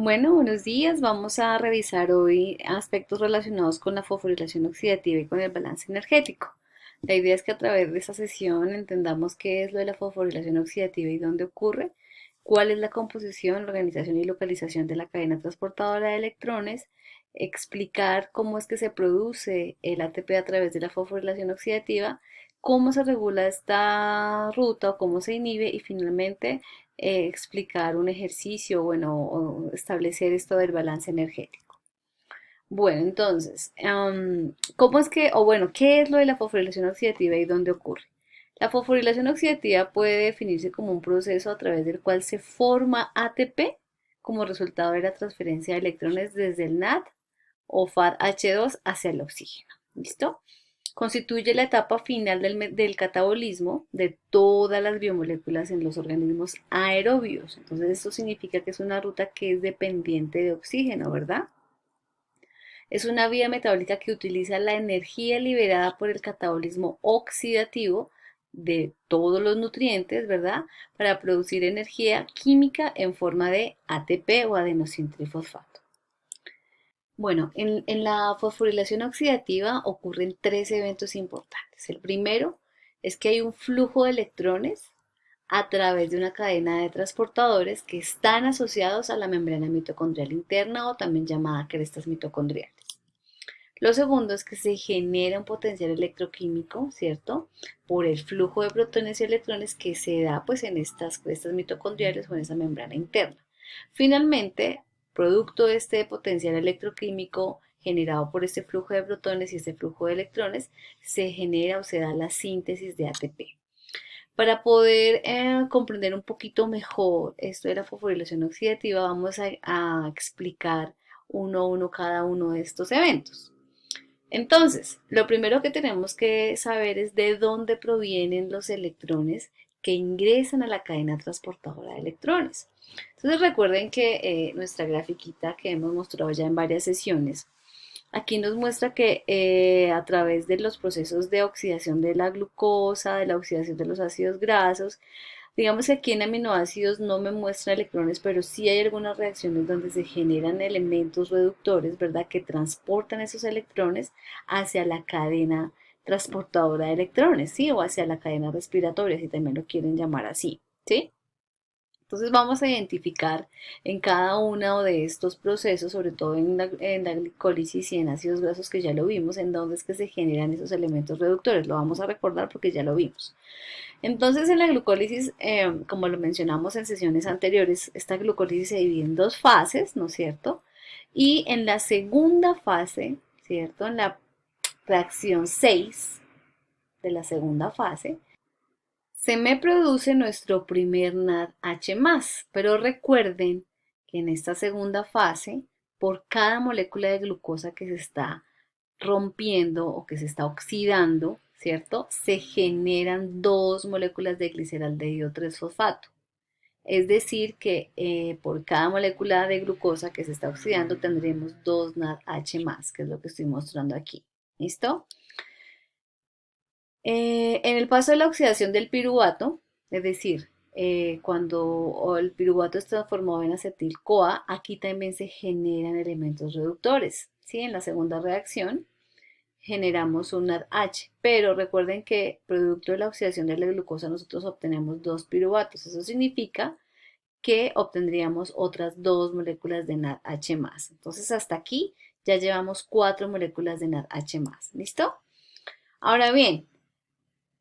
Bueno, buenos días. Vamos a revisar hoy aspectos relacionados con la fosforilación oxidativa y con el balance energético. La idea es que a través de esta sesión entendamos qué es lo de la fosforilación oxidativa y dónde ocurre, cuál es la composición, organización y localización de la cadena transportadora de electrones, explicar cómo es que se produce el ATP a través de la fosforilación oxidativa, cómo se regula esta ruta o cómo se inhibe y finalmente explicar un ejercicio, bueno, o establecer esto del balance energético. Bueno, entonces, ¿cómo es que, o bueno, qué es lo de la fosforilación oxidativa y dónde ocurre? La fosforilación oxidativa puede definirse como un proceso a través del cual se forma ATP como resultado de la transferencia de electrones desde el NAD o FADH2 hacia el oxígeno. ¿Listo? Constituye la etapa final del catabolismo de todas las biomoléculas en los organismos aerobios. Entonces, esto significa que es una ruta que es dependiente de oxígeno, ¿verdad? Es una vía metabólica que utiliza la energía liberada por el catabolismo oxidativo de todos los nutrientes, ¿verdad? Para producir energía química en forma de ATP o adenosintrifosfato. Bueno, en la fosforilación oxidativa ocurren tres eventos importantes. El primero es que hay un flujo de electrones a través de una cadena de transportadores que están asociados a la membrana mitocondrial interna o también llamada crestas mitocondriales. Lo segundo es que se genera un potencial electroquímico, ¿cierto? Por el flujo de protones y electrones que se da pues en estas crestas mitocondriales o en esa membrana interna. Finalmente, producto de este potencial electroquímico generado por este flujo de protones y este flujo de electrones, se genera o se da la síntesis de ATP. Para poder comprender un poquito mejor esto de la fosforilación oxidativa, vamos a explicar uno a uno cada uno de estos eventos. Entonces, lo primero que tenemos que saber es de dónde provienen los electrones que ingresan a la cadena transportadora de electrones. Entonces, recuerden que nuestra grafiquita que hemos mostrado ya en varias sesiones, aquí nos muestra que a través de los procesos de oxidación de la glucosa, de la oxidación de los ácidos grasos, digamos que aquí en aminoácidos no me muestra electrones, pero sí hay algunas reacciones donde se generan elementos reductores, ¿verdad? Que transportan esos electrones hacia la cadena transportadora de electrones, ¿sí? O hacia la cadena respiratoria, si también lo quieren llamar así, ¿sí? Entonces vamos a identificar en cada uno de estos procesos, sobre todo en la glicólisis y en ácidos grasos que ya lo vimos, en dónde es que se generan esos elementos reductores. Lo vamos a recordar porque ya lo vimos. Entonces, en la glucólisis, como lo mencionamos en sesiones anteriores, esta glucólisis se divide en dos fases, ¿no es cierto? Y en la segunda fase, ¿cierto? En la reacción 6 de la segunda fase, se me produce nuestro primer NADH+, pero recuerden que en esta segunda fase, por cada molécula de glucosa que se está rompiendo o que se está oxidando, ¿cierto? Se generan dos moléculas de gliceraldehído 3-fosfato. Es decir, que por cada molécula de glucosa que se está oxidando tendremos dos NADH+, que es lo que estoy mostrando aquí. ¿Listo? En el paso de la oxidación del piruvato, es decir, cuando el piruvato es transformado en acetil-CoA, aquí también se generan elementos reductores. ¿Sí? En la segunda reacción generamos un NADH, pero recuerden que producto de la oxidación de la glucosa nosotros obtenemos dos piruvatos. Eso significa que obtendríamos otras dos moléculas de NADH+. Entonces hasta aquí ya llevamos cuatro moléculas de NADH+. ¿Listo? Ahora bien,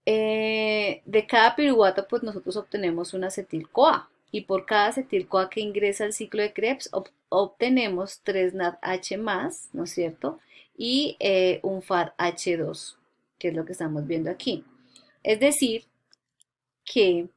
de cada piruvato, pues nosotros obtenemos un acetil-CoA. Y por cada acetil-CoA que ingresa al ciclo de Krebs, obtenemos 3 NADH+, ¿no es cierto? Y un FADH2, que es lo que estamos viendo aquí. Es decir, que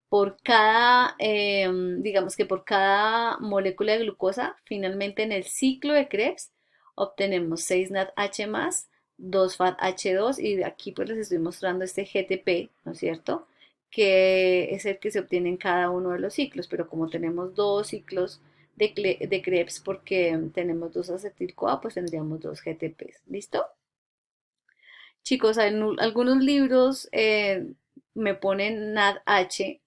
por cada, digamos que por cada molécula de glucosa, finalmente en el ciclo de Krebs obtenemos 6 NADH+, 2 FADH2 y aquí pues les estoy mostrando este GTP, ¿no es cierto? Que es el que se obtiene en cada uno de los ciclos, pero como tenemos dos ciclos de Krebs porque tenemos dos acetil-CoA, pues tendríamos dos GTPs, ¿listo? Chicos, en algunos libros me ponen NADH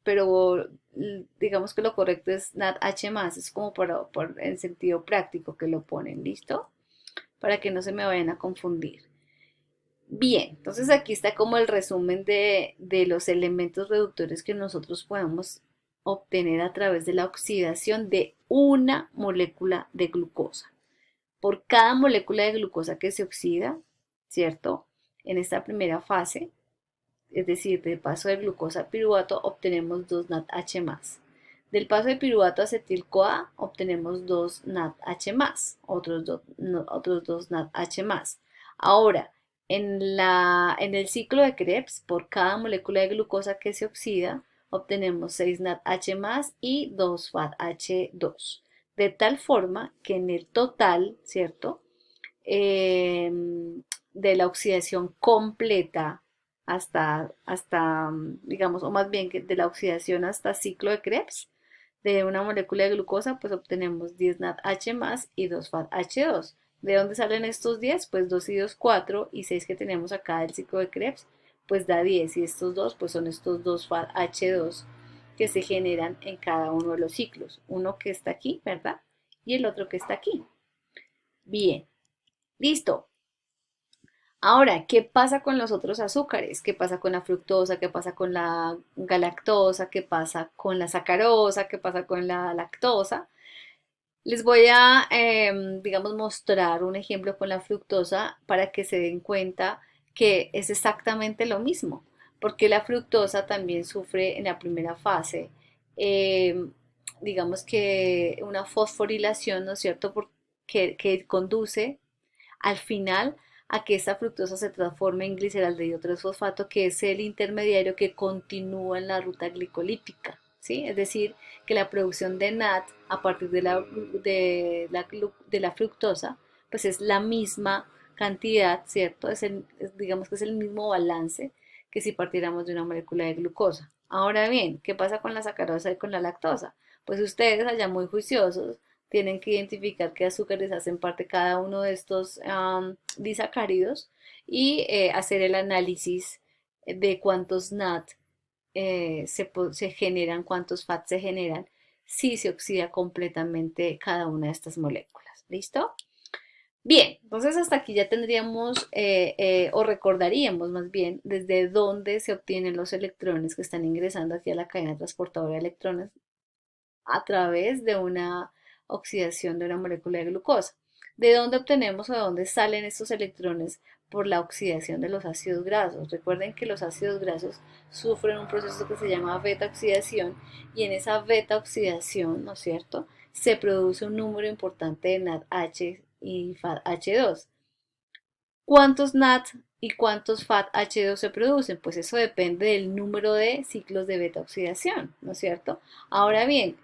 pero digamos que lo correcto es NADH+, es como en sentido práctico que lo ponen, ¿listo? Para que no se me vayan a confundir. Bien, entonces aquí está como el resumen de los elementos reductores que nosotros podemos obtener a través de la oxidación de una molécula de glucosa. Por cada molécula de glucosa que se oxida, ¿cierto? En esta primera fase, es decir, del paso de glucosa a piruvato, obtenemos 2 NADH+. Del paso de piruvato a acetil-CoA obtenemos 2 NADH+, otros dos NADH+. Ahora, en el ciclo de Krebs, por cada molécula de glucosa que se oxida, obtenemos 6 NADH+ y 2 FADH2. De tal forma que en el total, ¿cierto? De la oxidación completa digamos, o más bien que de la oxidación hasta ciclo de Krebs, de una molécula de glucosa, pues obtenemos 10 NADH+ y 2 FADH2. ¿De dónde salen estos 10? Pues 2 y 2, 4, y 6 que tenemos acá del ciclo de Krebs, pues da 10, y estos dos, pues son estos 2 FADH2 que se generan en cada uno de los ciclos. Uno que está aquí, ¿verdad? Y el otro que está aquí. Bien, listo. Ahora, ¿qué pasa con los otros azúcares? ¿Qué pasa con la fructosa? ¿Qué pasa con la galactosa? ¿Qué pasa con la sacarosa? ¿Qué pasa con la lactosa? Les voy a, digamos, mostrar un ejemplo con la fructosa para que se den cuenta que es exactamente lo mismo, porque la fructosa también sufre en la primera fase, em, digamos que una fosforilación, ¿no es cierto? Que conduce al final a que esta fructosa se transforme en gliceraldehído 3-fosfato, que es el intermediario que continúa en la ruta glicolípica, ¿sí? Es decir, que la producción de NAT a partir de la fructosa, pues es la misma cantidad, ¿cierto? Digamos que es el mismo balance que si partiéramos de una molécula de glucosa. Ahora bien, ¿qué pasa con la sacarosa y con la lactosa? Pues ustedes allá muy juiciosos tienen que identificar qué azúcares hacen parte cada uno de estos disacáridos y hacer el análisis de cuántos NAT se generan, cuántos FAT se generan si se oxida completamente cada una de estas moléculas. ¿Listo? Bien, entonces hasta aquí ya tendríamos o recordaríamos más bien desde dónde se obtienen los electrones que están ingresando aquí a la cadena transportadora de electrones a través de una oxidación de una molécula de glucosa. ¿De dónde obtenemos o de dónde salen estos electrones? Por la oxidación de los ácidos grasos. Recuerden que los ácidos grasos sufren un proceso que se llama beta oxidación y en esa beta oxidación, ¿no es cierto?, se produce un número importante de NADH y FADH2. ¿Cuántos NAT y cuántos FADH2 se producen? Pues eso depende del número de ciclos de beta oxidación, ¿no es cierto? Ahora bien,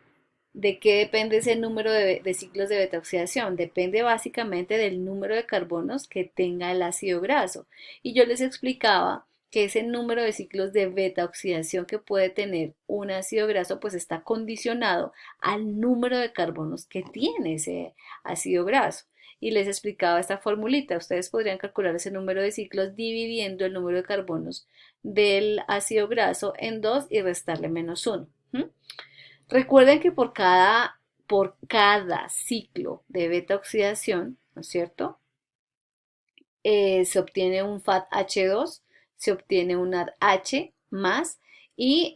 ¿de qué depende ese número de ciclos de beta-oxidación? Depende básicamente del número de carbonos que tenga el ácido graso. Y yo les explicaba que ese número de ciclos de beta-oxidación que puede tener un ácido graso, pues está condicionado al número de carbonos que tiene ese ácido graso. Y les explicaba esta formulita. Ustedes podrían calcular ese número de ciclos dividiendo el número de carbonos del ácido graso en 2 y restarle -1. Recuerden que por cada ciclo de beta oxidación, ¿no es cierto? Se obtiene un FADH2, se obtiene un ADH más y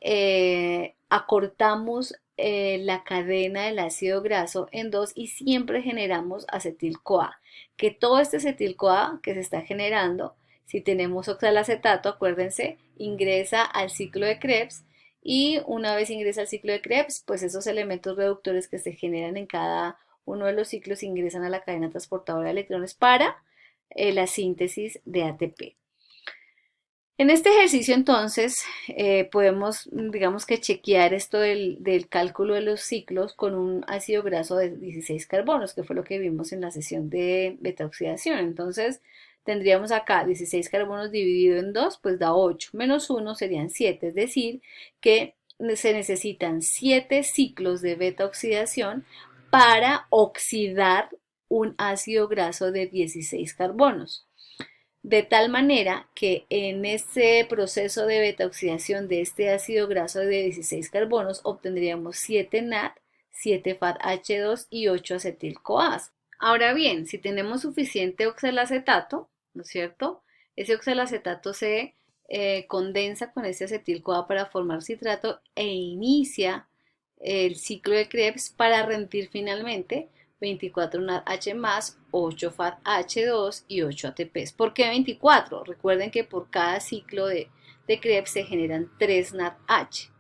acortamos la cadena del ácido graso en dos y siempre generamos acetil-CoA. Que todo este acetil-CoA que se está generando, si tenemos oxalacetato, acuérdense, ingresa al ciclo de Krebs y una vez ingresa al ciclo de Krebs, pues esos elementos reductores que se generan en cada uno de los ciclos ingresan a la cadena transportadora de electrones para la síntesis de ATP. En este ejercicio entonces podemos, digamos que chequear esto del cálculo de los ciclos con un ácido graso de 16 carbonos, que fue lo que vimos en la sesión de beta oxidación. Entonces tendríamos acá 16 carbonos dividido en 2, pues da 8, menos 1 serían 7, es decir, que se necesitan 7 ciclos de beta oxidación para oxidar un ácido graso de 16 carbonos. de tal manera que en ese proceso de beta oxidación de este ácido graso de 16 carbonos obtendríamos 7 NAD, 7 FADH2 y 8 acetil-CoAs. Ahora bien, si tenemos suficiente oxalacetato, ¿no es cierto? Ese oxalacetato se condensa con ese acetil-CoA para formar citrato e inicia el ciclo de Krebs para rendir finalmente 24 NADH más, 8 FADH2 y 8 ATPs. ¿Por qué 24? Recuerden que por cada ciclo de Krebs se generan 3 NADH.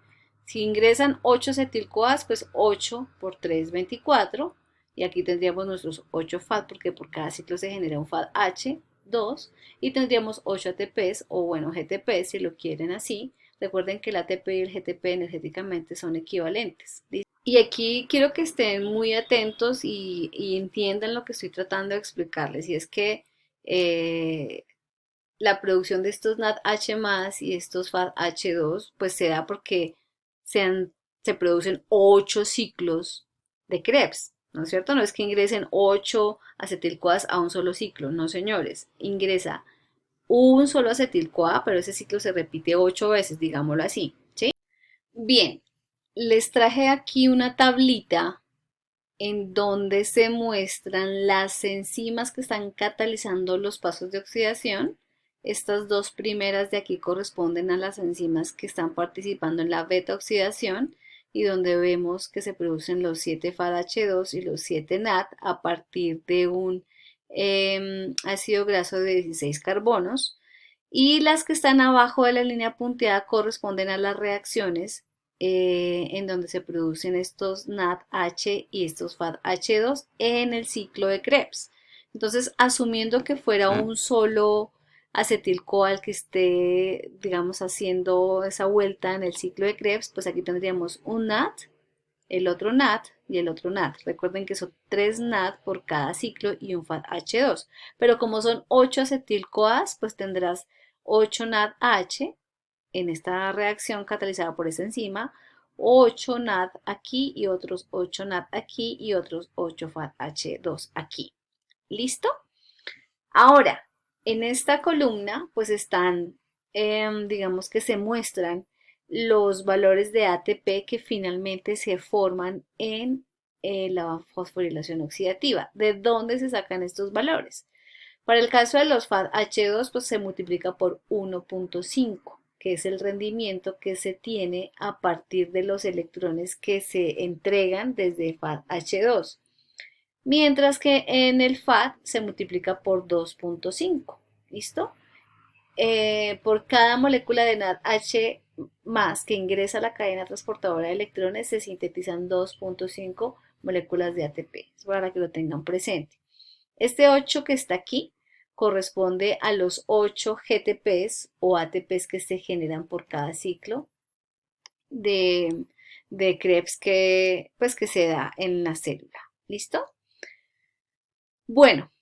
Si ingresan 8 acetil-CoAs, pues 8 por 3, 24. Y aquí tendríamos nuestros 8 FAD porque por cada ciclo se genera un FADH2 y tendríamos 8 ATPs o bueno GTPs si lo quieren así. Recuerden que el ATP y el GTP energéticamente son equivalentes. Y aquí quiero que estén muy atentos y entiendan lo que estoy tratando de explicarles. Y es que eh, la producción de estos NADH más y estos FADH2 pues se da porque se producen 8 ciclos de Krebs, ¿no es cierto? No es que ingresen 8 acetil-CoAs a un solo ciclo, no señores. Ingresa un solo acetil-CoA, pero ese ciclo se repite 8 veces, digámoslo así, ¿sí? Bien, les traje aquí una tablita en donde se muestran las enzimas que están catalizando los pasos de oxidación. Estas dos primeras de aquí corresponden a las enzimas que están participando en la beta oxidación y donde vemos que se producen los 7 FADH2 y los 7 NAD a partir de un ácido graso de 16 carbonos. Y las que están abajo de la línea punteada corresponden a las reacciones en donde se producen estos NADH y estos FADH2 en el ciclo de Krebs. Entonces, asumiendo que fuera un solo acetil-CoA que esté, digamos, haciendo esa vuelta en el ciclo de Krebs, pues aquí tendríamos un NAD, el otro NAD y el otro NAD. Recuerden que son 3 NAD por cada ciclo y un FADH2. Pero como son 8 acetil-CoAs, pues tendrás 8 NADH en esta reacción catalizada por esa enzima, 8 NAD aquí y otros 8 NAD aquí y otros 8 FADH2 aquí. ¿Listo? Ahora, en esta columna pues están, digamos que se muestran los valores de ATP que finalmente se forman en la fosforilación oxidativa. ¿De dónde se sacan estos valores? Para el caso de los FADH2, pues se multiplica por 1.5, que es el rendimiento que se tiene a partir de los electrones que se entregan desde FADH2. Mientras que en el FAD se multiplica por 2.5. ¿Listo? Por cada molécula de NADH más que ingresa a la cadena transportadora de electrones se sintetizan 2.5 moléculas de ATP. Es para que lo tengan presente. Este 8 que está aquí corresponde a los 8 GTPs o ATPs que se generan por cada ciclo de, de Krebs pues, que se da en la célula. ¿Listo? Bueno,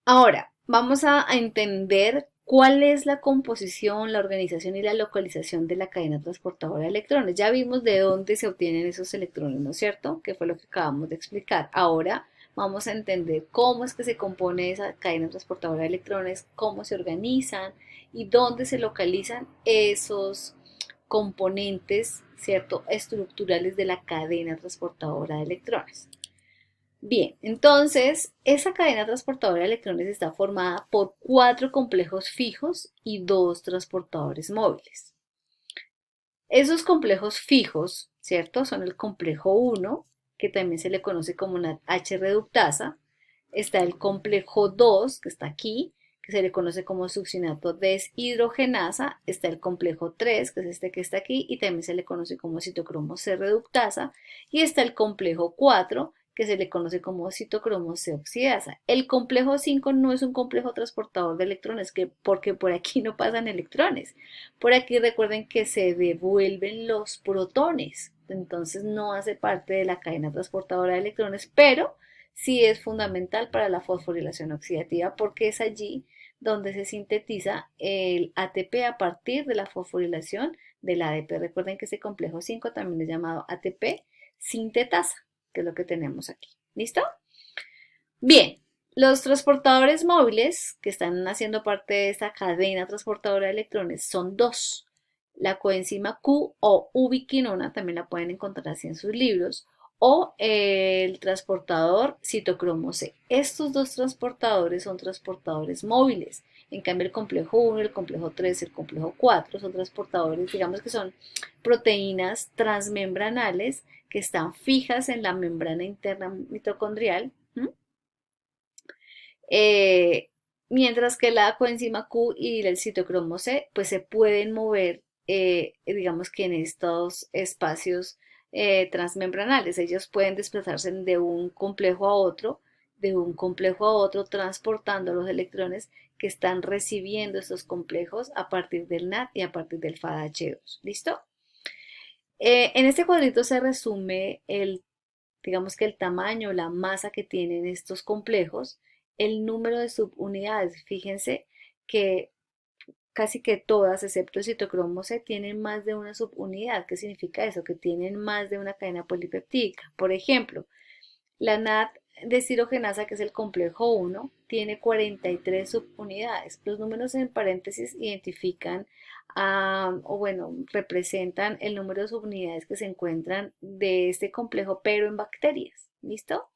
ahora vamos a entender cuál es la composición, la organización y la localización de la cadena transportadora de electrones. Ya vimos de dónde se obtienen esos electrones, ¿no es cierto? Que fue lo que acabamos de explicar. Ahora vamos a entender cómo es que se compone esa cadena transportadora de electrones, cómo se organizan y dónde se localizan esos componentes, ¿cierto? Estructurales de la cadena transportadora de electrones. Bien, entonces esa cadena transportadora de electrones está formada por 4 complejos fijos y 2 transportadores móviles. Esos complejos fijos, ¿cierto? Son el complejo 1, que también se le conoce como una H reductasa. Está el complejo 2, que está aquí, que se le conoce como succinato deshidrogenasa. Está el complejo 3, que es este que está aquí, y también se le conoce como citocromo C reductasa. Y está el complejo 4, que se le conoce como citocromo C oxidasa. El complejo 5 no es un complejo transportador de electrones, porque por aquí no pasan electrones. Por aquí recuerden que se devuelven los protones, entonces no hace parte de la cadena transportadora de electrones, pero sí es fundamental para la fosforilación oxidativa porque es allí donde se sintetiza el ATP a partir de la fosforilación del ADP. Recuerden que ese complejo 5 también es llamado ATP sintetasa, que es lo que tenemos aquí. ¿Listo? Bien, Los transportadores móviles que están haciendo parte de esta cadena transportadora de electrones son dos. La coenzima Q o ubiquinona, también la pueden encontrar así en sus libros, o el transportador citocromo C. Estos dos transportadores son transportadores móviles. En cambio, el complejo 1, el complejo 3, el complejo 4 son transportadores, digamos que son proteínas transmembranales que están fijas en la membrana interna mitocondrial. ¿M? Eh, Mientras que la coenzima Q y el citocromo C pues se pueden mover, digamos que en estos espacios transmembranales. Ellos pueden desplazarse de un complejo a otro, transportando los electrones que están recibiendo estos complejos a partir del NAD y a partir del FADH2. ¿Listo? En este cuadrito se resume digamos que el tamaño, la masa que tienen estos complejos, el número de subunidades. Fíjense que casi que todas, excepto el citocromo C, tienen más de una subunidad. ¿Qué significa eso? Que tienen más de una cadena polipeptídica. Por ejemplo, la NAD que es el complejo 1, tiene 43 subunidades. Los números en paréntesis identifican o bueno, representan el número de subunidades que se encuentran de este complejo, pero en bacterias. ¿Listo?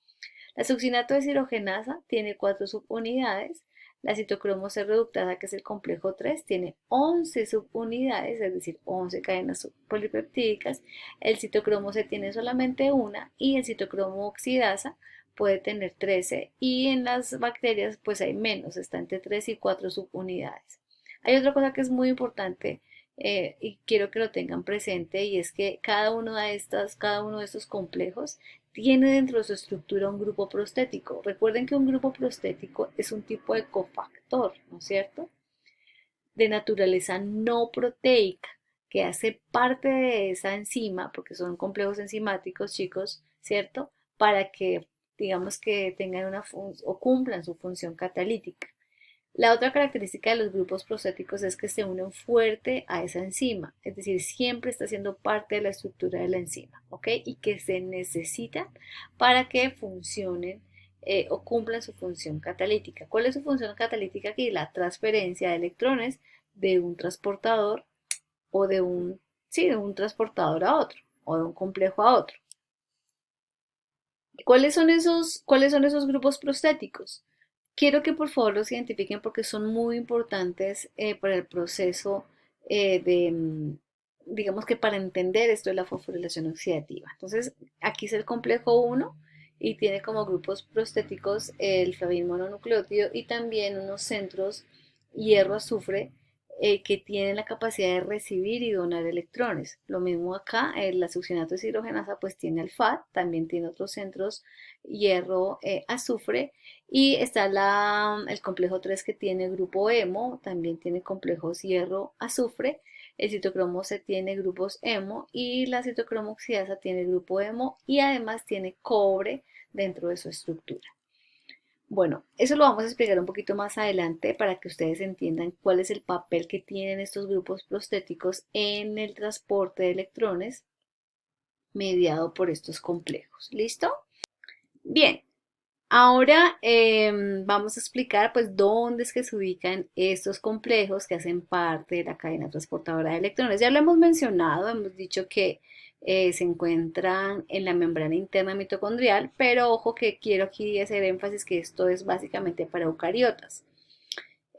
La succinato deshidrogenasa tiene 4 subunidades. La citocromo C reductasa, que es el complejo 3, tiene 11 subunidades, es decir, 11 cadenas polipeptídicas. El citocromo C tiene solamente una y el citocromo oxidasa puede tener 13 y en las bacterias pues hay menos, está entre 3 y 4 subunidades. Hay otra cosa que es muy importante y quiero que lo tengan presente y es que cada uno de estos complejos tiene dentro de su estructura un grupo prostético. Recuerden que un grupo prostético es un tipo de cofactor, ¿no es cierto? De naturaleza no proteica, que hace parte de esa enzima, porque son complejos enzimáticos, chicos, ¿cierto? Para que, digamos que tengan o cumplan su función catalítica. La otra característica de los grupos prostéticos es que se unen fuerte a esa enzima, es decir, siempre está siendo parte de la estructura de la enzima, ¿ok? Y que se necesitan para que funcionen o cumplan su función catalítica. ¿Cuál es su función catalítica aquí? La transferencia de electrones de un transportador o sí, de un transportador a otro o de un complejo a otro. Cuáles son esos grupos prostéticos? Quiero que por favor los identifiquen porque son muy importantes para el proceso digamos que para entender esto de la fosforilación oxidativa. Entonces, aquí es el complejo 1 y tiene como grupos prostéticos el flavin mononucleótido y también unos centros hierro-azufre que tienen la capacidad de recibir y donar electrones. Lo mismo acá, la succinato deshidrogenasa pues tiene alfa, también tiene otros centros hierro-azufre y está el complejo 3 que tiene grupo hemo, también tiene complejos hierro-azufre. El citocromo C tiene grupos hemo y la citocromo oxidasa tiene grupo hemo y además tiene cobre dentro de su estructura. Bueno, eso lo vamos a explicar un poquito más adelante para que ustedes entiendan cuál es el papel que tienen estos grupos prostéticos en el transporte de electrones mediado por estos complejos. ¿Listo? Bien, ahora vamos a explicar pues dónde es que se ubican estos complejos que hacen parte de la cadena transportadora de electrones. Ya lo hemos mencionado, hemos dicho que se encuentran en la membrana interna mitocondrial, pero ojo que quiero aquí hacer énfasis que esto es básicamente para eucariotas.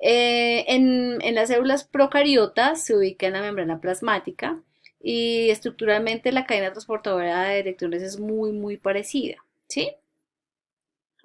En las células procariotas se ubica en la membrana plasmática y estructuralmente la cadena transportadora de electrones es muy parecida, ¿sí?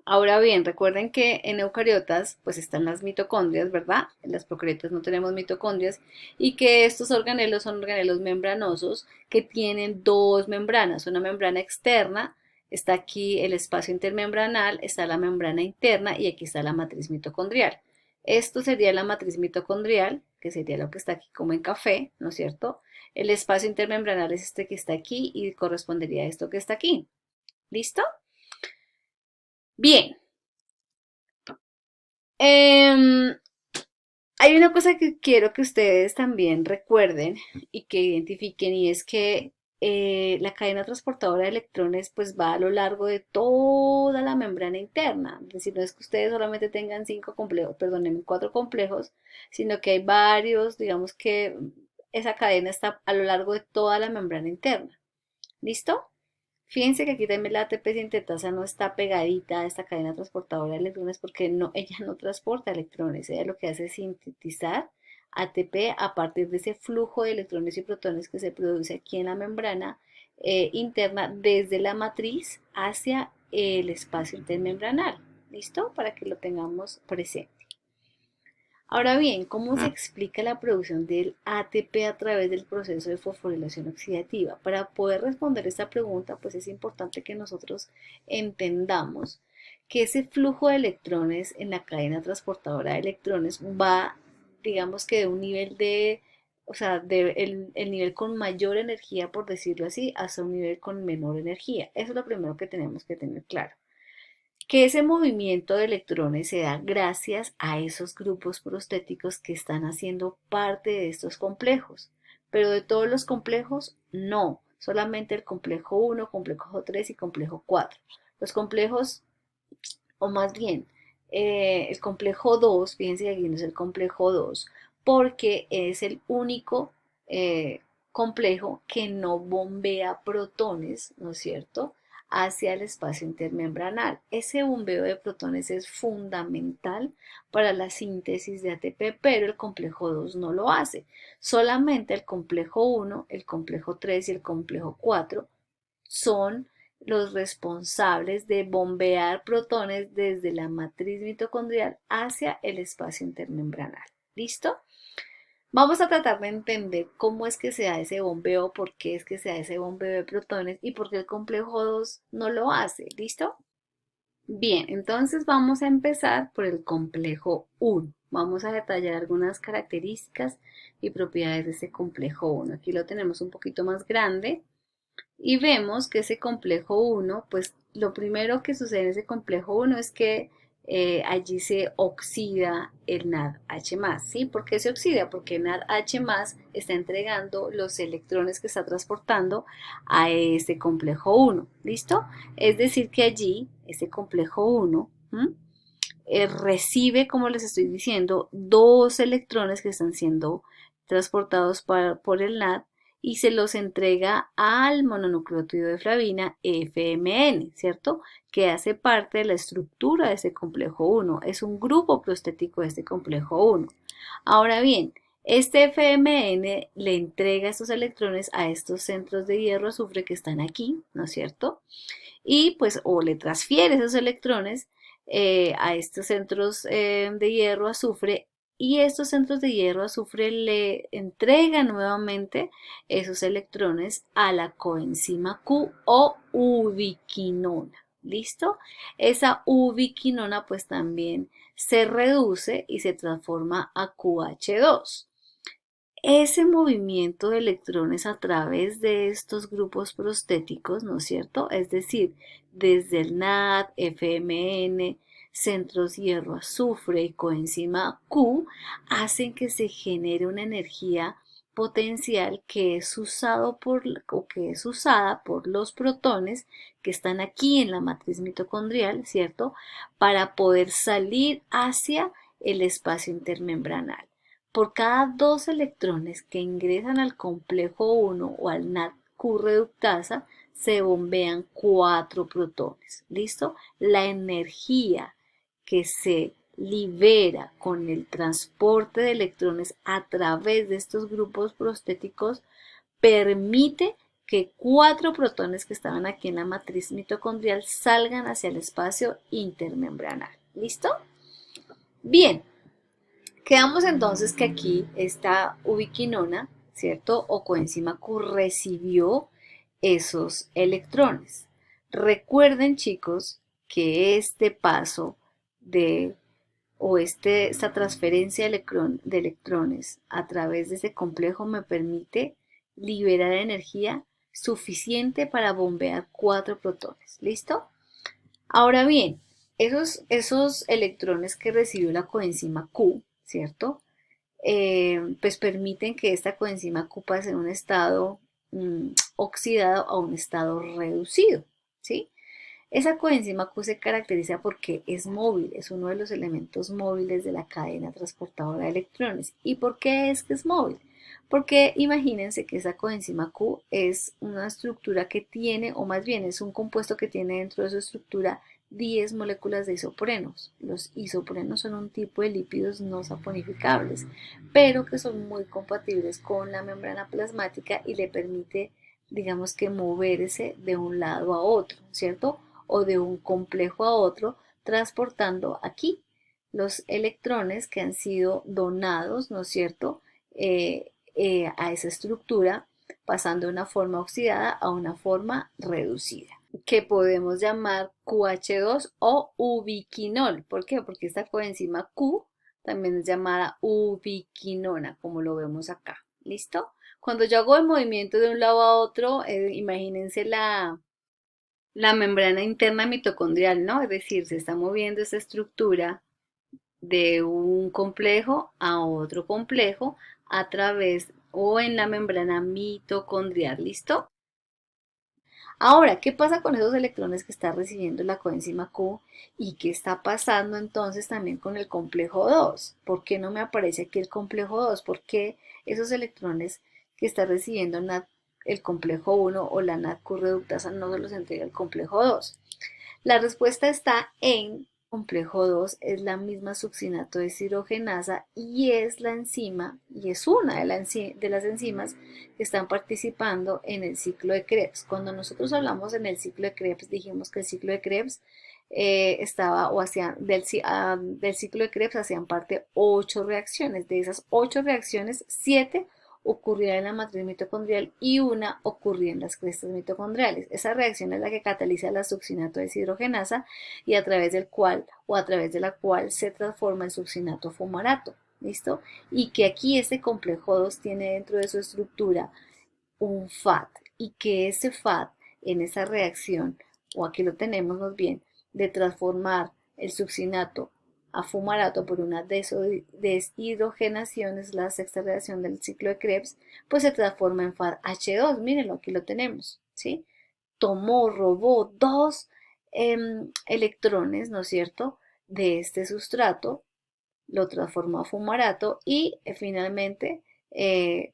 Ahora bien, recuerden que en eucariotas pues están las mitocondrias, ¿verdad? En las procariotas no tenemos mitocondrias y que estos organelos son organelos membranosos que tienen dos membranas, una membrana externa, está aquí el espacio intermembranal, está la membrana interna y aquí está la matriz mitocondrial. Esto sería la matriz mitocondrial, que sería lo que está aquí como en café, ¿no es cierto? El espacio intermembranal es este que está aquí y correspondería a esto que está aquí. ¿Listo? Bien. Em, Hay una cosa que quiero que ustedes también recuerden y que identifiquen y es que la cadena transportadora de electrones pues va a lo largo de toda la membrana interna. Es decir, no es que ustedes solamente tengan cinco complejos, perdónenme, cuatro complejos, sino que hay varios, digamos que esa cadena está a lo largo de toda la membrana interna. ¿Listo? Fíjense que aquí también la ATP sintetasa no está pegadita a esta cadena transportadora de electrones porque no, ella no transporta electrones, ella lo que hace es sintetizar ATP a partir de ese flujo de electrones y protones que se produce aquí en la membrana interna desde la matriz hacia el espacio intermembranal. ¿Listo? Para que lo tengamos presente. Ahora bien, ¿cómo se explica la producción del ATP a través del proceso de fosforilación oxidativa? Para poder responder esta pregunta, pues es importante que nosotros entendamos que ese flujo de electrones en la cadena transportadora de electrones va, digamos que de un nivel de, o sea, el nivel con mayor energía, por decirlo así, hasta un nivel con menor energía. Eso es lo primero que tenemos que tener claro que ese movimiento de electrones se da gracias a esos grupos prostéticos que están haciendo parte de estos complejos. Pero de todos los complejos, no. Solamente el complejo 1, complejo 3 y complejo 4. Los complejos, o más bien, el complejo 2, fíjense que aquí no es el complejo 2, porque es el único complejo que no bombea protones, ¿no es cierto?, hacia el espacio intermembranal. Ese bombeo de protones es fundamental para la síntesis de ATP, pero el complejo 2 no lo hace. Solamente el complejo 1, el complejo 3 y el complejo 4 son los responsables de bombear protones desde la matriz mitocondrial hacia el espacio intermembranal. ¿Listo? Vamos a tratar de entender cómo es que se da ese bombeo, por qué es que se da ese bombeo de protones y por qué el complejo 2 no lo hace. ¿Listo? Bien, entonces vamos a empezar por el complejo 1. Vamos a detallar algunas características y propiedades de ese complejo 1. Aquí lo tenemos un poquito más grande y vemos que ese complejo 1, pues lo primero que sucede en ese complejo 1 es que allí se oxida el NADH+, ¿sí? ¿Por qué se oxida? Porque el NADH+, está entregando los electrones que está transportando a este complejo 1, ¿listo? Es decir que allí, ese complejo 1, recibe, como les estoy diciendo, dos electrones que están siendo transportados por el NAD y se los entrega al mononucleótido de flavina FMN, ¿cierto? Que hace parte de la estructura de ese complejo 1. Es un grupo prostético de este complejo 1. Ahora bien, este FMN le entrega estos electrones a estos centros de hierro azufre que están aquí, ¿no es cierto? Y pues o le transfiere esos electrones a estos centros de hierro azufre y estos centros de hierro azufre le entregan nuevamente esos electrones a la coenzima Q o ubiquinona. ¿Listo? Esa ubiquinona pues también se reduce y se transforma a QH2. Ese movimiento de electrones a través de estos grupos prostéticos, ¿no es cierto? Es decir, desde el NAD, FMN, centros hierro azufre y coenzima Q, hacen que se genere una energía potencial que es usado o que es usada por los protones que están aquí en la matriz mitocondrial, ¿cierto? Para poder salir hacia el espacio intermembranal. Por cada dos electrones que ingresan al complejo 1 o al NADQ reductasa, se bombean cuatro protones. ¿Listo? La energía que se libera con el transporte de electrones a través de estos grupos prostéticos permite que cuatro protones que estaban aquí en la matriz mitocondrial salgan hacia el espacio intermembranal. ¿Listo? Bien, quedamos entonces que aquí esta ubiquinona, ¿cierto? O coenzima Q recibió esos electrones. Recuerden, chicos, que este paso de esta transferencia de electrones a través de ese complejo me permite liberar energía suficiente para bombear cuatro protones. ¿Listo? Ahora bien, esos electrones que recibió la coenzima Q, ¿cierto? Pues permiten que esta coenzima Q pase en un estado oxidado a un estado reducido, ¿sí? Esa coenzima Q se caracteriza porque es móvil, es uno de los elementos móviles de la cadena transportadora de electrones. ¿Y por qué es que es móvil? Porque imagínense que esa coenzima Q es una estructura que tiene, o más bien es un compuesto que tiene dentro de su estructura 10 moléculas de isoprenos. Los isoprenos son un tipo de lípidos no saponificables, pero que son muy compatibles con la membrana plasmática y le permite, digamos que, moverse de un lado a otro, ¿cierto? O de un complejo a otro, transportando aquí los electrones que han sido donados, ¿no es cierto?, a esa estructura, pasando de una forma oxidada a una forma reducida, que podemos llamar QH2 o ubiquinol. ¿Por qué? Porque esta coenzima Q también es llamada ubiquinona, como lo vemos acá. ¿Listo? Cuando yo hago el movimiento de un lado a otro, imagínense la membrana interna mitocondrial, ¿no? Es decir, se está moviendo esa estructura de un complejo a otro complejo a través o en la membrana mitocondrial, ¿listo? Ahora, ¿qué pasa con esos electrones que está recibiendo la coenzima Q y qué está pasando entonces también con el complejo 2? ¿Por qué no me aparece aquí el complejo 2? ¿Por qué esos electrones que está recibiendo el complejo 1 o la NADQ reductasa no se los entrega el complejo 2? La respuesta está en complejo 2, es la misma succinato deshidrogenasa y es la enzima, y es una de las enzimas que están participando en el ciclo de Krebs. Cuando nosotros hablamos en el ciclo de Krebs, dijimos que el ciclo de Krebs estaba o hacían del ciclo de Krebs hacían parte 8 reacciones. De esas 8 reacciones, 7 ocurría en la matriz mitocondrial y una ocurría en las crestas mitocondriales. Esa reacción es la que cataliza la succinato deshidrogenasa y a través del cual o a través de la cual se transforma el succinato a fumarato. ¿Listo? Y que aquí este complejo 2 tiene dentro de su estructura un FAT y que ese FAT en esa reacción, o aquí lo tenemos más bien, de transformar el succinato a fumarato por una deshidrogenación, es la sexta reacción del ciclo de Krebs, pues se transforma en FADH2, mírenlo, aquí lo tenemos, ¿sí? Tomó, robó dos electrones, ¿no es cierto?, de este sustrato, lo transformó a fumarato y finalmente,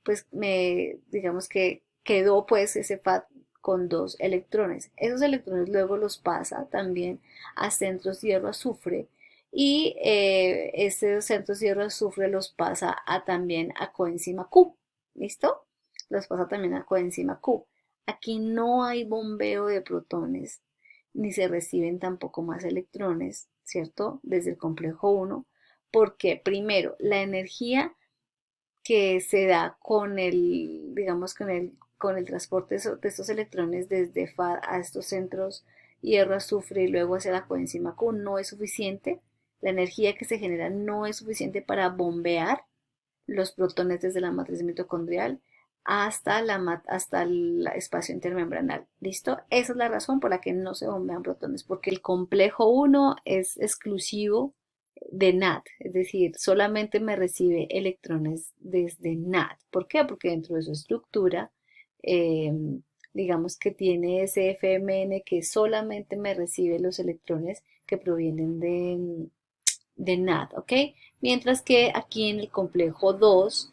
pues digamos que quedó pues ese FAT con dos electrones. Esos electrones luego los pasa también a centros hierro-azufre y estos centros hierro-azufre los pasa también a coenzima Q. ¿Listo? Los pasa también a coenzima Q. Aquí no hay bombeo de protones, ni se reciben tampoco más electrones, ¿cierto? Desde el complejo 1, porque primero, la energía que se da con el, digamos, con el transporte de estos electrones desde FAD a estos centros hierro, azufre y luego hacia la coenzima Q no es suficiente. La energía que se genera no es suficiente para bombear los protones desde la matriz mitocondrial hasta el espacio intermembranal. ¿Listo? Esa es la razón por la que no se bombean protones, porque el complejo 1 es exclusivo de NAD, es decir, solamente me recibe electrones desde NAD. ¿Por qué? Porque dentro de su estructura, eh, digamos que tiene ese FMN que solamente me recibe los electrones que provienen de NAD, ¿ok? Mientras que aquí en el complejo 2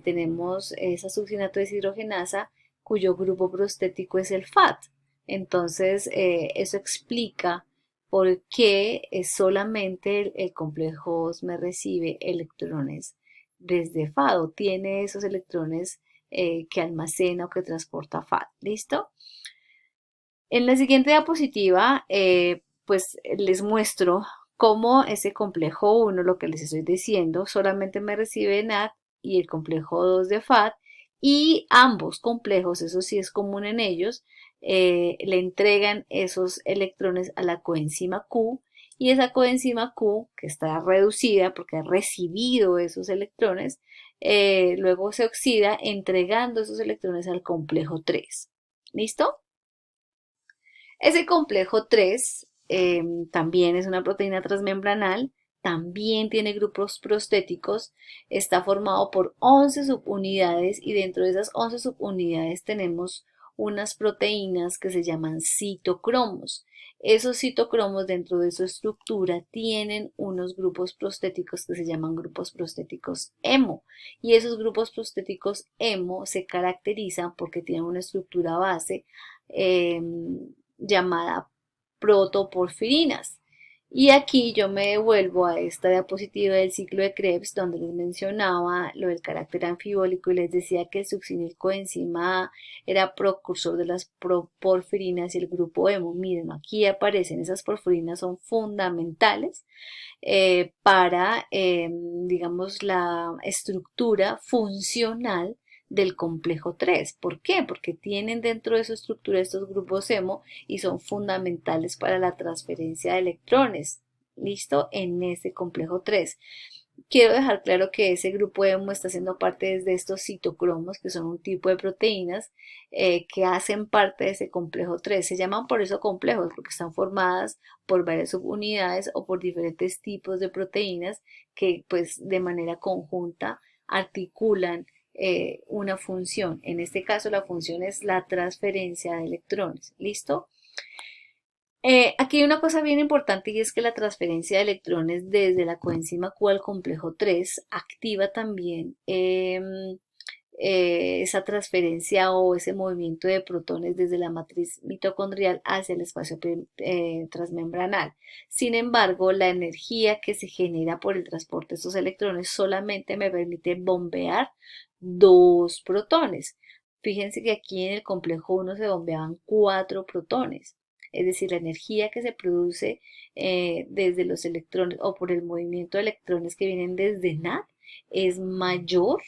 tenemos esa succinato deshidrogenasa cuyo grupo prostético es el FAT. Entonces, eso explica por qué solamente el complejo 2 me recibe electrones desde FAD, tiene esos electrones que almacena o que transporta FAD. ¿Listo? En la siguiente diapositiva, pues les muestro cómo ese complejo 1, lo que les estoy diciendo, solamente me recibe NAD y el complejo 2 de FAD, y ambos complejos, eso sí es común en ellos, le entregan esos electrones a la coenzima Q, y esa coenzima Q, que está reducida porque ha recibido esos electrones, luego se oxida entregando esos electrones al complejo 3. ¿Listo? Ese complejo 3 también es una proteína transmembranal, también tiene grupos prostéticos, está formado por 11 subunidades y dentro de esas 11 subunidades tenemos unas proteínas que se llaman citocromos. Esos citocromos dentro de su estructura tienen unos grupos prostéticos que se llaman grupos prostéticos hemo. Y esos grupos prostéticos hemo se caracterizan porque tienen una estructura base eh, llamada protoporfirinas. Y aquí yo me devuelvo a esta diapositiva del ciclo de Krebs, donde les mencionaba lo del carácter anfibólico y les decía que el succinilcoenzima A era precursor de las porfirinas y el grupo hemo. Miren, aquí aparecen, esas porfirinas son fundamentales para, digamos, la estructura funcional del complejo 3. ¿Por qué? Porque tienen dentro de su estructura estos grupos hemo y son fundamentales para la transferencia de electrones. ¿Listo? En ese complejo 3. Quiero dejar claro que ese grupo hemo está haciendo parte de estos citocromos, que son un tipo de proteínas que hacen parte de ese complejo 3. Se llaman por eso complejos, porque están formadas por varias subunidades o por diferentes tipos de proteínas que pues de manera conjunta articulan una función. En este caso la función es la transferencia de electrones. ¿Listo? Aquí hay una cosa bien importante y es que la transferencia de electrones desde la coenzima Q al complejo 3 activa también esa transferencia o ese movimiento de protones desde la matriz mitocondrial hacia el espacio transmembranal. Sin embargo, la energía que se genera por el transporte de estos electrones solamente me permite bombear dos protones. Fíjense que aquí en el complejo 1 se bombeaban 4 protones. Es decir, la energía que se produce desde los electrones o por el movimiento de electrones que vienen desde NAD es mayor,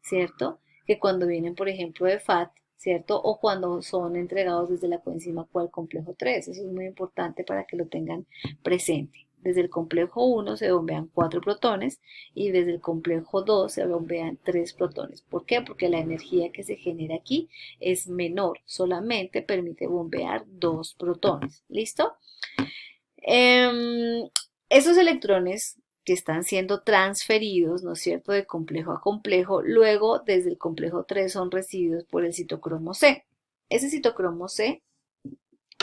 ¿cierto? Que cuando vienen, por ejemplo, de FAT, ¿cierto? O cuando son entregados desde la coenzima Q al complejo 3. Eso es muy importante para que lo tengan presente. Desde el complejo 1 se bombean 4 protones y desde el complejo 2 se bombean 3 protones. ¿Por qué? Porque la energía que se genera aquí es menor, solamente permite bombear 2 protones. ¿Listo? Esos electrones que están siendo transferidos, ¿no es cierto?, de complejo a complejo, luego desde el complejo 3 son recibidos por el citocromo C. Ese citocromo C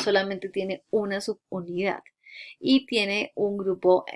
solamente tiene una subunidad y tiene un grupo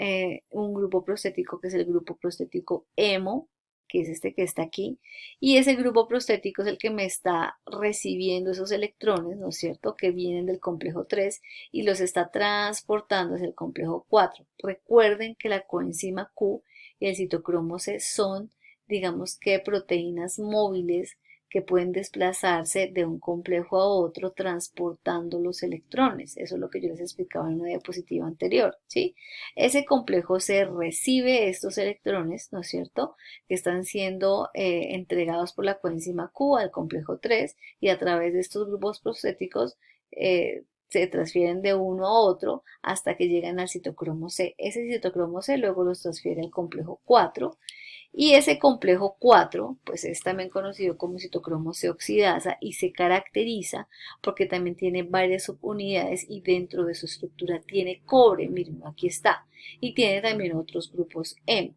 prostético que es el grupo prostético hemo, que es este que está aquí, y ese grupo prostético es el que me está recibiendo esos electrones, ¿no es cierto?, que vienen del complejo 3 y los está transportando hacia el complejo 4. Recuerden que la coenzima Q y el citocromo C son, digamos que proteínas móviles que pueden desplazarse de un complejo a otro transportando los electrones. Eso es lo que yo les explicaba en una diapositiva anterior, ¿sí? Ese complejo se recibe estos electrones, ¿no es cierto?, que están siendo entregados por la coenzima Q al complejo 3 y a través de estos grupos prostéticos se transfieren de uno a otro hasta que llegan al citocromo C. Ese citocromo C luego los transfiere al complejo 4 y ese complejo 4, pues es también conocido como citocromo C oxidasa y se caracteriza porque también tiene varias subunidades y dentro de su estructura tiene cobre, miren, aquí está, y tiene también otros grupos hemo.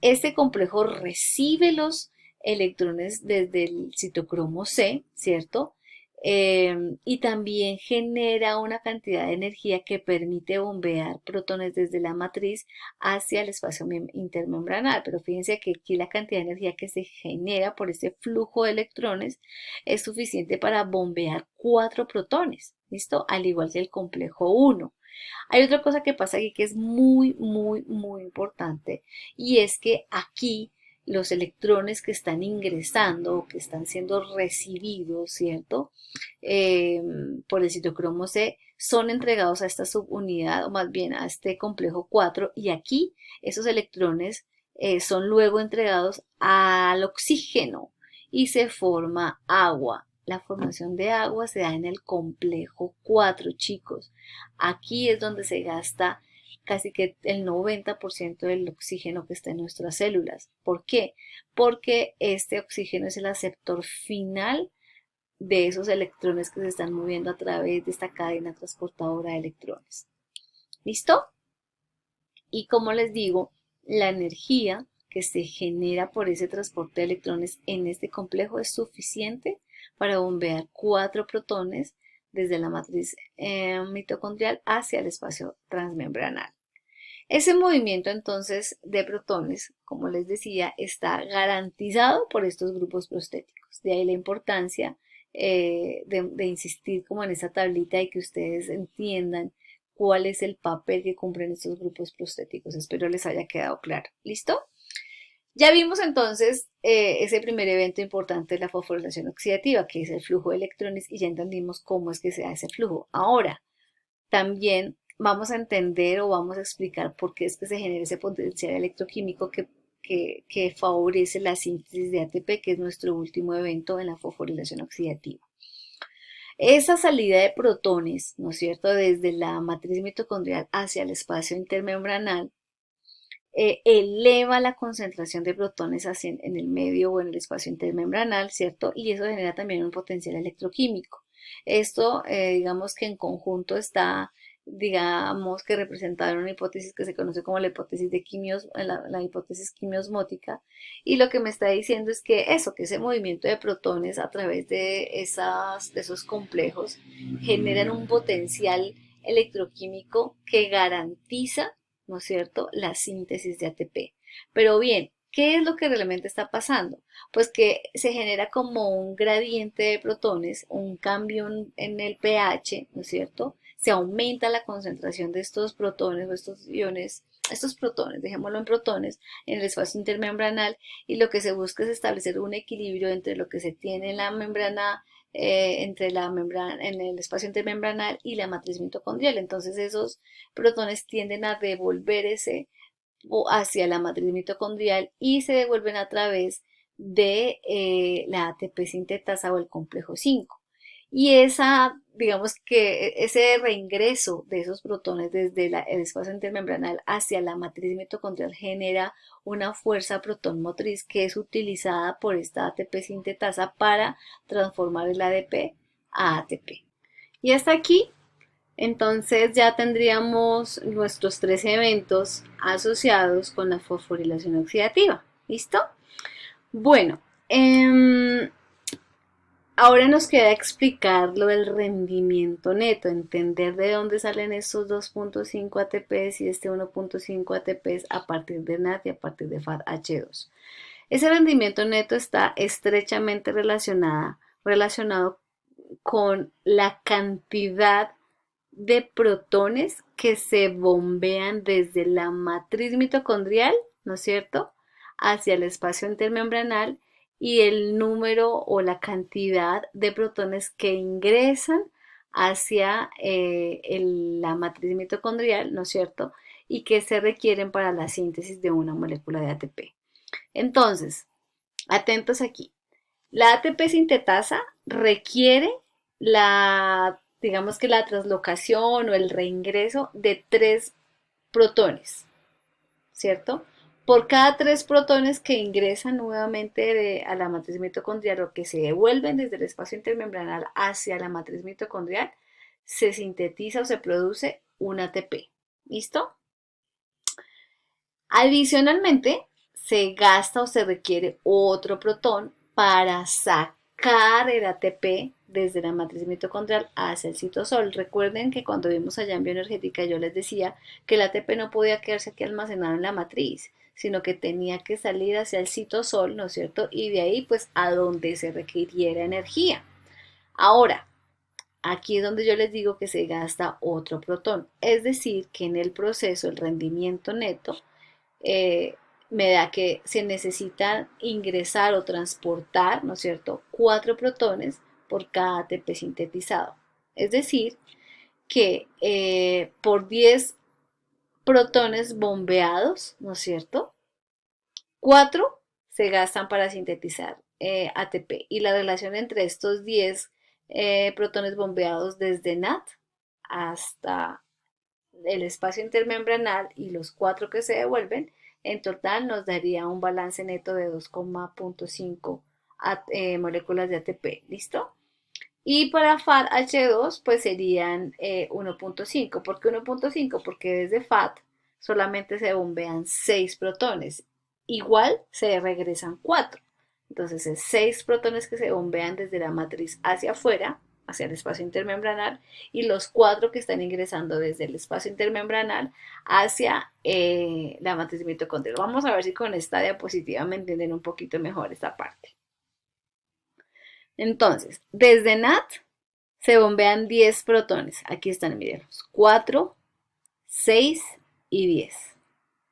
Este complejo recibe los electrones desde el citocromo C, ¿cierto? Y también genera una cantidad de energía que permite bombear protones desde la matriz hacia el espacio intermembranal. Pero fíjense que aquí la cantidad de energía que se genera por este flujo de electrones es suficiente para bombear 4 protones, ¿listo? Al igual que el complejo 1. Hay otra cosa que pasa aquí que es muy importante y es que aquí los electrones que están ingresando o que están siendo recibidos, ¿cierto? Eh, por el citocromo C son entregados a esta subunidad o más bien a este complejo 4 y aquí esos electrones son luego entregados al oxígeno y se forma agua. La formación de agua se da en el complejo 4, chicos. Aquí es donde se gasta casi que el 90% del oxígeno que está en nuestras células. ¿Por qué? Porque este oxígeno es el aceptor final de esos electrones que se están moviendo a través de esta cadena transportadora de electrones. ¿Listo? Y como les digo, la energía que se genera por ese transporte de electrones en este complejo es suficiente para bombear 4 protones desde la matriz mitocondrial hacia el espacio transmembranal. Ese movimiento entonces de protones, como les decía, está garantizado por estos grupos prostéticos. De ahí la importancia de insistir como en esa tablita y que ustedes entiendan cuál es el papel que cumplen estos grupos prostéticos. Espero les haya quedado claro. ¿Listo? Ya vimos entonces ese primer evento importante de la fosforilación oxidativa, que es el flujo de electrones, y ya entendimos cómo es que se da ese flujo. Ahora, también vamos a entender o vamos a explicar por qué es que se genera ese potencial electroquímico que favorece la síntesis de ATP, que es nuestro último evento en la fosforilación oxidativa. Esa salida de protones, ¿no es cierto?, desde la matriz mitocondrial hacia el espacio intermembranal, eleva la concentración de protones en el medio o en el espacio intermembranal, ¿cierto? Y eso genera también un potencial electroquímico. Esto, digamos que en conjunto está, digamos que representado una hipótesis que se conoce como la hipótesis de la hipótesis quimiosmótica, y lo que me está diciendo es que eso, que ese movimiento de protones a través de esos complejos generan un potencial electroquímico que garantiza, ¿no es cierto?, la síntesis de ATP. Pero bien, ¿qué es lo que realmente está pasando? Pues que se genera como un gradiente de protones, un cambio en el pH, ¿no es cierto? Se aumenta la concentración de estos protones o estos iones, estos protones, dejémoslo en protones, en el espacio intermembranal, y lo que se busca es establecer un equilibrio entre lo que se tiene en la membrana, entre la membrana, en el espacio intermembranal y la matriz mitocondrial. Entonces esos protones tienden a devolver ese o hacia la matriz mitocondrial y se devuelven a través de la ATP sintetasa o el complejo 5. Y esa, digamos que ese reingreso de esos protones desde el espacio intermembranal hacia la matriz mitocondrial genera una fuerza proton motriz que es utilizada por esta ATP sintetasa para transformar el ADP a ATP. Y hasta aquí entonces ya tendríamos nuestros 3 eventos asociados con la fosforilación oxidativa. ¿Listo? Bueno, ahora nos queda explicar lo del rendimiento neto, entender de dónde salen estos 2.5 ATPs y este 1.5 ATPs a partir de NAT y a partir de FADH2. Ese rendimiento neto está estrechamente relacionado con la cantidad de protones que se bombean desde la matriz mitocondrial, ¿no es cierto?, hacia el espacio intermembranal y el número o la cantidad de protones que ingresan hacia la matriz mitocondrial, ¿no es cierto?, y que se requieren para la síntesis de una molécula de ATP. Entonces, atentos aquí. La ATP sintetasa requiere digamos que la translocación o el reingreso de 3 protones, ¿cierto? Por cada 3 protones que ingresan nuevamente a la matriz mitocondrial o que se devuelven desde el espacio intermembranal hacia la matriz mitocondrial, se sintetiza o se produce un ATP. ¿Listo? Adicionalmente, se gasta o se requiere otro protón para sacar el ATP desde la matriz mitocondrial hacia el citosol. Recuerden que cuando vimos allá en bioenergética yo les decía que el ATP no podía quedarse aquí almacenado en la matriz, sino que tenía que salir hacia el citosol, ¿no es cierto? Y de ahí pues a donde se requiriera energía. Ahora, aquí es donde yo les digo que se gasta otro protón, es decir, que en el proceso el rendimiento neto eh, me da que se necesitan ingresar o transportar, ¿no es cierto?, 4 protones por cada ATP sintetizado. Es decir, que por 10 protones bombeados, ¿no es cierto?, 4 se gastan para sintetizar ATP. Y la relación entre estos 10 protones bombeados desde NAT hasta el espacio intermembranal y los 4 que se devuelven, en total nos daría un balance neto de 2,5 moléculas de ATP. ¿Listo? Y para FADH2 pues serían 1.5. ¿Por qué 1.5? Porque desde FAD solamente se bombean 6 protones. Igual se regresan 4. Entonces es 6 protones que se bombean desde la matriz hacia afuera, hacia el espacio intermembranal, y los 4 que están ingresando desde el espacio intermembranal hacia la matriz mitocondrial. Vamos a ver si con esta diapositiva me entienden un poquito mejor esta parte. Entonces, desde NAT se bombean 10 protones. Aquí están, mírenlos. 4, 6 y 10.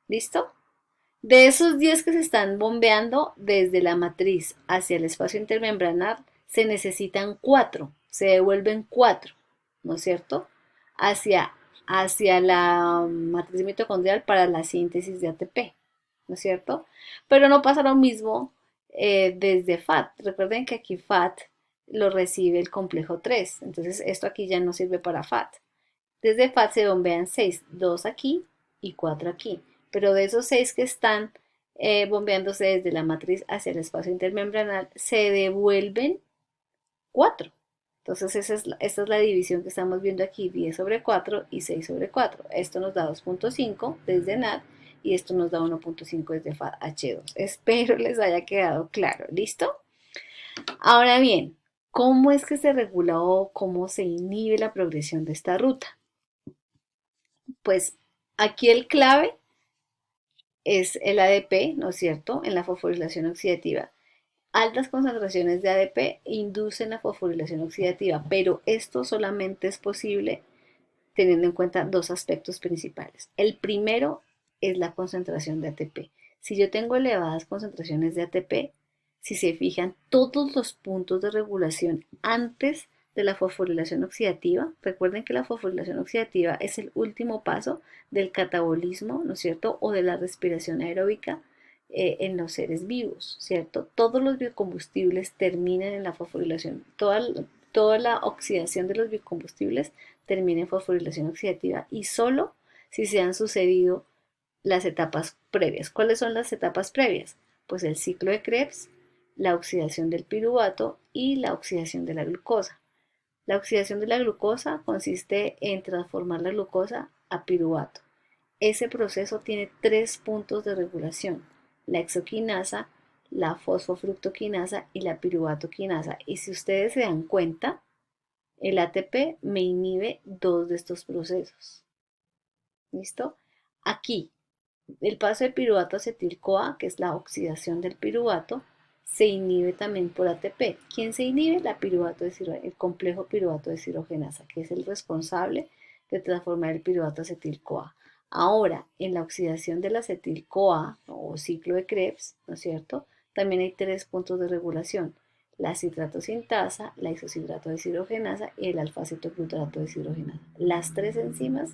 ¿Listo? De esos 10 que se están bombeando desde la matriz hacia el espacio intermembranal, se necesitan 4, se devuelven 4, ¿no es cierto? Hacia, hacia la matriz mitocondrial para la síntesis de ATP, ¿no es cierto? Pero no pasa lo mismo desde FAT. Recuerden que aquí FAT lo recibe el complejo 3, entonces esto aquí ya no sirve para FAT. Desde FAT se bombean 6, 2 aquí y 4 aquí. Pero de esos 6 que están bombeándose desde la matriz hacia el espacio intermembranal, se devuelven 4. Entonces esta es la división que estamos viendo aquí, 10 sobre 4 y 6 sobre 4. Esto nos da 2.5 desde NAD y esto nos da 1.5 desde FADH2. Espero les haya quedado claro. ¿Listo? Ahora bien, ¿cómo es que se regula o cómo se inhibe la progresión de esta ruta? Pues aquí el clave es el ADP, ¿no es cierto?, en la fosforilación oxidativa. Altas concentraciones de ADP inducen la fosforilación oxidativa, pero esto solamente es posible teniendo en cuenta dos aspectos principales. El primero es la concentración de ATP. Si yo tengo elevadas concentraciones de ATP, si se fijan, todos los puntos de regulación antes de la fosforilación oxidativa, recuerden que la fosforilación oxidativa es el último paso del catabolismo, ¿no es cierto?, o de la respiración aeróbica en los seres vivos, ¿cierto? Todos los biocombustibles terminan en la fosforilación, toda la oxidación de los biocombustibles termina en fosforilación oxidativa y solo si se han sucedido las etapas previas. ¿Cuáles son las etapas previas? Pues el ciclo de Krebs, la oxidación del piruvato y la oxidación de la glucosa. La oxidación de la glucosa consiste en transformar la glucosa a piruvato. Ese proceso tiene 3 puntos de regulación: la exoquinasa, la fosfofructoquinasa y la piruvatoquinasa. Y si ustedes se dan cuenta, el ATP me inhibe 2 de estos procesos. ¿Listo? Aquí, el paso de piruvato acetil-CoA, que es la oxidación del piruvato, se inhibe también por ATP. ¿Quién se inhibe? El complejo piruvato deshidrogenasa, que es el responsable de transformar el piruvato acetil-CoA. Ahora, en la oxidación del acetil-CoA o ciclo de Krebs, ¿no es cierto?, también hay 3 puntos de regulación: la citrato sintasa, la isocitrato deshidrogenasa y el alfa-cetoclutarato deshidrogenasa. Las 3 enzimas,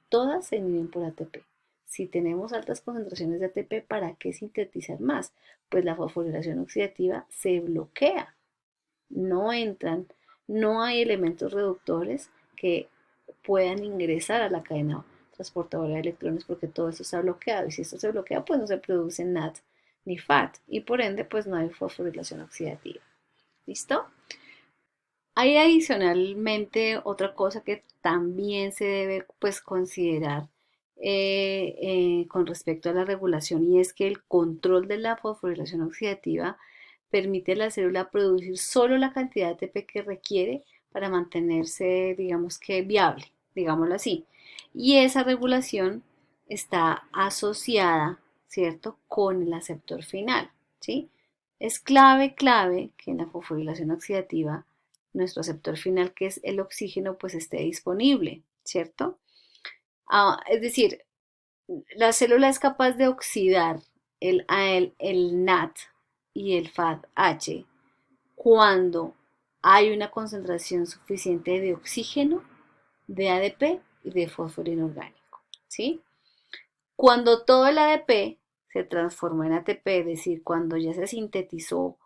todas se inhiben por ATP. Si tenemos altas concentraciones de ATP, ¿para qué sintetizar más? Pues la fosforilación oxidativa se bloquea. No entran, no hay elementos reductores que puedan ingresar a la cadena transportadora de electrones porque todo eso está bloqueado. Y si esto se bloquea, pues no se produce NAD ni FAT y por ende, pues no hay fosforilación oxidativa. ¿Listo? Hay adicionalmente otra cosa que también se debe pues considerar con respecto a la regulación, y es que el control de la fosforilación oxidativa permite a la célula producir solo la cantidad de ATP que requiere para mantenerse, digamos que viable, digámoslo así. Y esa regulación está asociada, ¿cierto?, con el aceptor final, ¿sí? Es clave que en la fosforilación oxidativa nuestro aceptor final, que es el oxígeno, pues esté disponible, ¿cierto? Es decir, la célula es capaz de oxidar el NAT y el FADH cuando hay una concentración suficiente de oxígeno, de ADP y de fósforo inorgánico, ¿sí? Cuando todo el ADP se transforma en ATP, es decir, cuando ya se sintetizó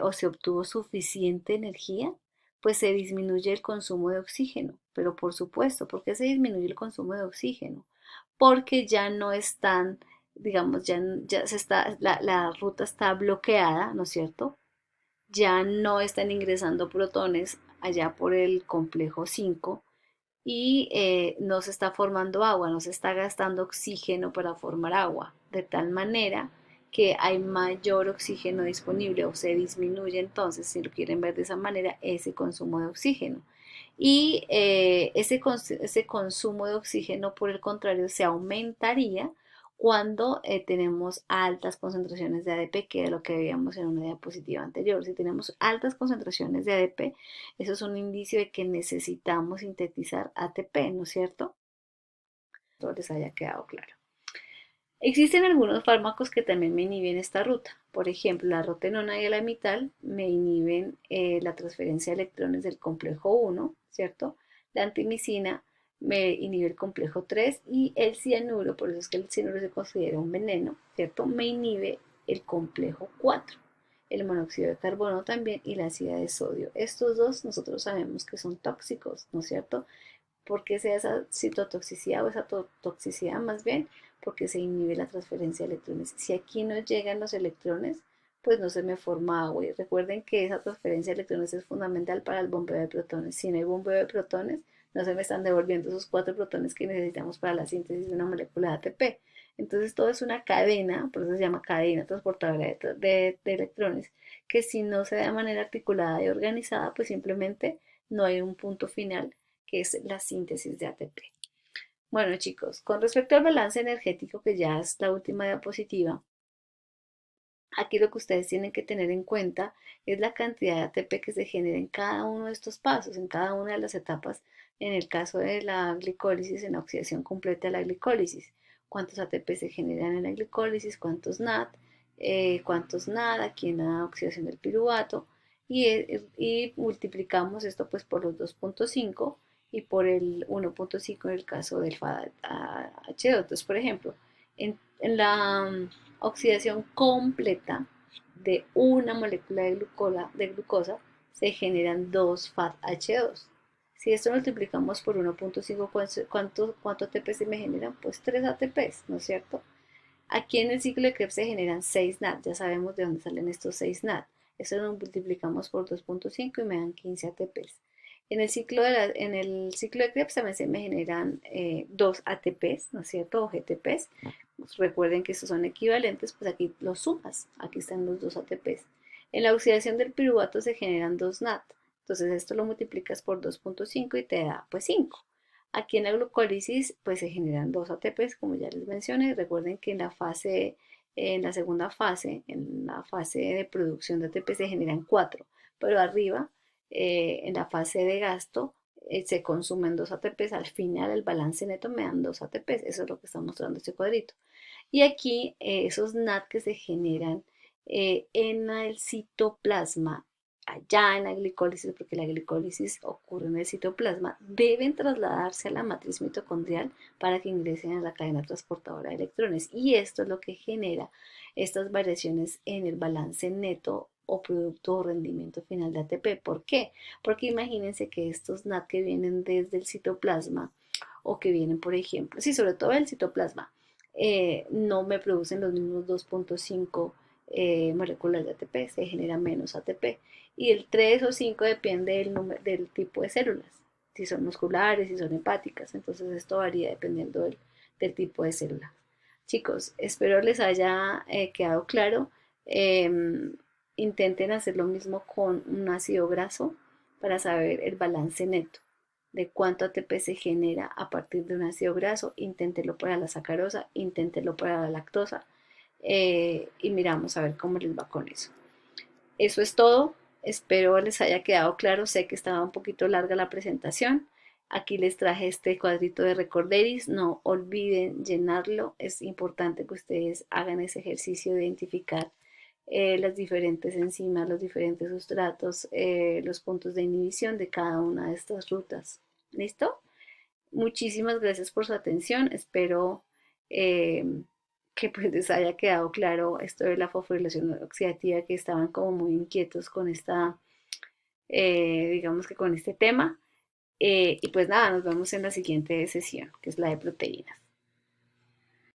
o se obtuvo suficiente energía, pues se disminuye el consumo de oxígeno. Pero por supuesto, ¿por qué se disminuye el consumo de oxígeno? Porque ya no están, digamos, ya se está, la ruta está bloqueada, ¿no es cierto? Ya no están ingresando protones allá por el complejo 5 y no se está formando agua, no se está gastando oxígeno para formar agua, de tal manera que hay mayor oxígeno disponible o se disminuye entonces, si lo quieren ver de esa manera, ese consumo de oxígeno. Y ese consumo de oxígeno, por el contrario, se aumentaría cuando tenemos altas concentraciones de ADP, que es lo que veíamos en una diapositiva anterior. Si tenemos altas concentraciones de ADP, eso es un indicio de que necesitamos sintetizar ATP, ¿no es cierto? Todo les haya quedado claro. Existen algunos fármacos que también me inhiben esta ruta. Por ejemplo, la rotenona y el amital me inhiben la transferencia de electrones del complejo 1, ¿cierto? La antimicina me inhibe el complejo 3 y el cianuro, por eso es que el cianuro se considera un veneno, ¿cierto? Me inhibe el complejo 4. El monóxido de carbono también y la ácida de sodio. Estos dos nosotros sabemos que son tóxicos, ¿no es cierto? Porque sea esa citotoxicidad o esa toxicidad más bien, porque se inhibe la transferencia de electrones. Si aquí no llegan los electrones, pues no se me forma agua. Y recuerden que esa transferencia de electrones es fundamental para el bombeo de protones. Si no hay bombeo de protones, no se me están devolviendo esos 4 protones que necesitamos para la síntesis de una molécula de ATP. Entonces todo es una cadena, por eso se llama cadena transportadora de electrones, que si no se da de manera articulada y organizada, pues simplemente no hay un punto final que es la síntesis de ATP. Bueno, chicos, con respecto al balance energético, que ya es la última diapositiva, aquí lo que ustedes tienen que tener en cuenta es la cantidad de ATP que se genera en cada uno de estos pasos, en cada una de las etapas. En el caso de la glicólisis, en la oxidación completa de la glicólisis, cuántos ATP se generan en la glicólisis, cuántos NAT, cuántos NAD aquí en la oxidación del piruvato, y multiplicamos esto pues por los 2,5 y por el 1,5 en el caso del FADH2. Entonces, por ejemplo, en la oxidación completa de una molécula de glucosa se generan 2 FADH2. Si esto lo multiplicamos por 1,5, ¿cuánto ATP se me generan? Pues 3 ATPs, ¿no es cierto? Aquí en el ciclo de Krebs se generan 6 NAD, ya sabemos de dónde salen estos 6 NAD. Eso lo multiplicamos por 2,5 y me dan 15 ATPs. En el ciclo de Krebs también se me generan 2 ATPs, ¿no es cierto? O GTPs. Recuerden que estos son equivalentes, pues aquí los sumas. Aquí están los 2 ATPs. En la oxidación del piruvato se generan 2 NAT. Entonces esto lo multiplicas por 2,5 y te da pues 5. Aquí en la glucólisis pues se generan 2 ATPs, como ya les mencioné. Recuerden que en la segunda fase, en la fase de producción de ATP se generan 4, pero arriba, en la fase de gasto, se consumen 2 ATPs. Al final el balance neto me dan 2 ATPs. Eso es lo que está mostrando este cuadrito. Y aquí esos NAT que se generan en el citoplasma, allá en la glicólisis, porque la glicólisis ocurre en el citoplasma, deben trasladarse a la matriz mitocondrial para que ingresen a la cadena transportadora de electrones. Y esto es lo que genera estas variaciones en el balance neto o producto o rendimiento final de ATP. ¿Por qué? Porque imagínense que estos NAT que vienen desde el citoplasma o que vienen, por ejemplo, sí, sobre todo del citoplasma, no me producen los mismos 2,5 moléculas de ATP, se genera menos ATP. Y el 3 o 5 depende del tipo de células, si son musculares, si son hepáticas, entonces esto varía dependiendo del tipo de célula. Chicos, espero les haya quedado claro. Intenten hacer lo mismo con un ácido graso para saber el balance neto de cuánto ATP se genera a partir de un ácido graso. Inténtelo para la sacarosa, inténtelo para la lactosa y miramos a ver cómo les va con eso. Eso es todo. Espero les haya quedado claro. Sé que estaba un poquito larga la presentación. Aquí les traje este cuadrito de recorderis. No olviden llenarlo. Es importante que ustedes hagan ese ejercicio de identificar las diferentes enzimas, los diferentes sustratos, los puntos de inhibición de cada una de estas rutas. ¿Listo? Muchísimas gracias por su atención. Espero eh, que pues les haya quedado claro esto de la fosforilación oxidativa, que estaban como muy inquietos con digamos que con este tema. Y pues nada, nos vemos en la siguiente sesión, que es la de proteínas.